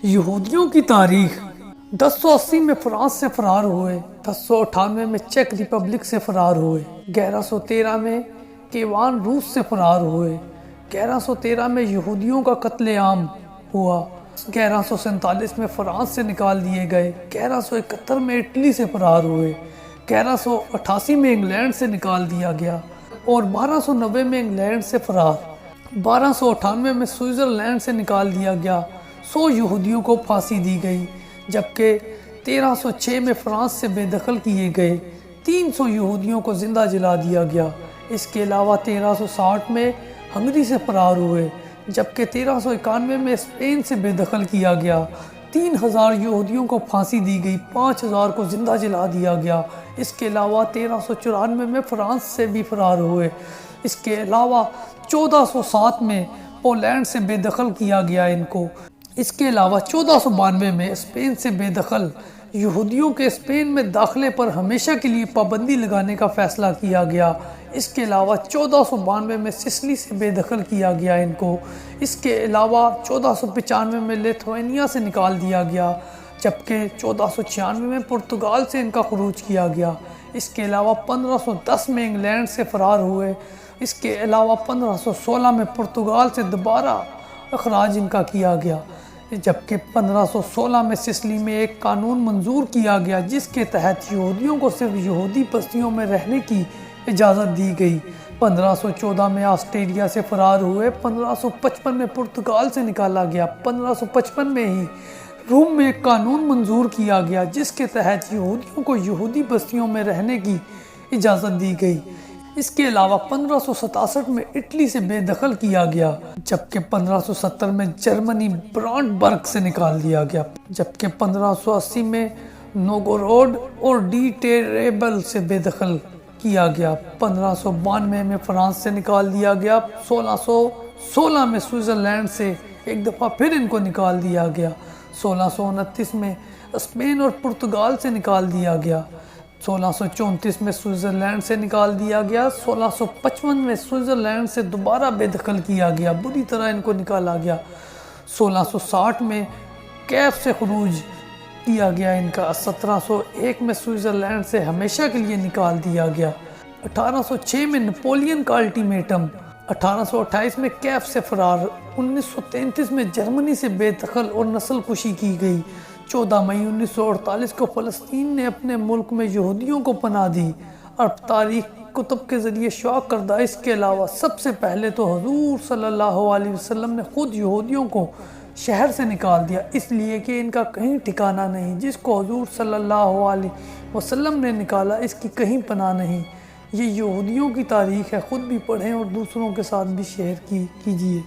یہودیوں کی تاریخ 1080 میں فرانس سے فرار ہوئے، 1098 میں چیک ریپبلک سے فرار ہوئے، 1113 میں کیوان روس سے فرار ہوئے، 1113 میں یہودیوں کا قتل عام ہوا، 1147 میں فرانس سے نکال دیے گئے، 1171 میں اٹلی سے فرار ہوئے، 1188 میں انگلینڈ سے نکال دیا گیا اور 1290 میں انگلینڈ سے فرار، 1298 میں سوئٹزرلینڈ سے نکال دیا گیا، 100 یہودیوں کو پھانسی دی گئی، جبکہ 1306 میں فرانس سے بے دخل کیے گئے، 300 یہودیوں کو زندہ جلا دیا گیا۔ اس کے علاوہ 1360 میں ہنگری سے فرار ہوئے، جبکہ 1391 میں اسپین سے بے دخل کیا گیا، 3000 یہودیوں کو پھانسی دی گئی، 5000 کو زندہ جلا دیا گیا۔ اس کے علاوہ 1394 میں فرانس سے بھی فرار ہوئے۔ اس کے علاوہ 1407 میں پولینڈ سے بے دخل کیا گیا ان کو۔ اس کے علاوہ 1492 میں اسپین سے بے دخل یہودیوں کے اسپین میں داخلے پر ہمیشہ کے لیے پابندی لگانے کا فیصلہ کیا گیا۔ اس کے علاوہ 1492 میں سسلی سے بے دخل کیا گیا ان کو۔ اس کے علاوہ 1495 میں لیتھوینیا سے نکال دیا گیا، جبکہ 1496 میں پرتگال سے ان کا خروج کیا گیا۔ اس کے علاوہ 1510 میں انگلینڈ سے فرار ہوئے۔ اس کے علاوہ 1516 میں پرتگال سے دوبارہ اخراج ان کا کیا گیا، جبکہ 1516 میں سسلی میں ایک قانون منظور کیا گیا جس کے تحت یہودیوں کو صرف یہودی بستیوں میں رہنے کی اجازت دی گئی۔ 1514 میں آسٹریلیا سے فرار ہوئے، 1555 میں پرتگال سے نکالا گیا، 1555 میں ہی روم میں ایک قانون منظور کیا گیا جس کے تحت یہودیوں کو یہودی بستیوں میں رہنے کی اجازت دی گئی۔ اس کے علاوہ 1567 میں اٹلی سے بے دخل کیا گیا، جبکہ 1570 میں جرمنی برانڈبرگ سے نکال دیا گیا، جبکہ 1580 میں نوگوروڈ اور ڈی ٹیریبل سے بے دخل کیا گیا، 1592 میں فرانس سے نکال دیا گیا، 1616 میں سوئٹزرلینڈ سے ایک دفعہ پھر ان کو نکال دیا گیا، 1629 میں اسپین اور پرتگال سے نکال دیا گیا، 1634 میں سوئٹزرلینڈ سے نکال دیا گیا، 1655 میں سوئٹزرلینڈ سے دوبارہ بے دخل کیا گیا، بری طرح ان کو نکالا گیا، 1660 میں کیف سے خروج کیا گیا ان کا، 1701 میں سوئٹزرلینڈ سے ہمیشہ کے لیے نکال دیا گیا، 1806 میں نپولین کا الٹیمیٹم، 1828 میں کیف سے فرار، 1933 میں جرمنی سے بے دخل اور نسل کشی کی گئی، 14 مئی 1948 کو فلسطین نے اپنے ملک میں یہودیوں کو پناہ دی۔ عرب تاریخ کتب کے ذریعے شائع کردہ اس کے علاوہ سب سے پہلے تو حضور صلی اللہ علیہ وسلم نے خود یہودیوں کو شہر سے نکال دیا، اس لیے کہ ان کا کہیں ٹھکانہ نہیں، جس کو حضور صلی اللہ علیہ وسلم نے نکالا اس کی کہیں پناہ نہیں۔ یہ یہودیوں کی تاریخ ہے، خود بھی پڑھیں اور دوسروں کے ساتھ بھی شیئر کیجیے۔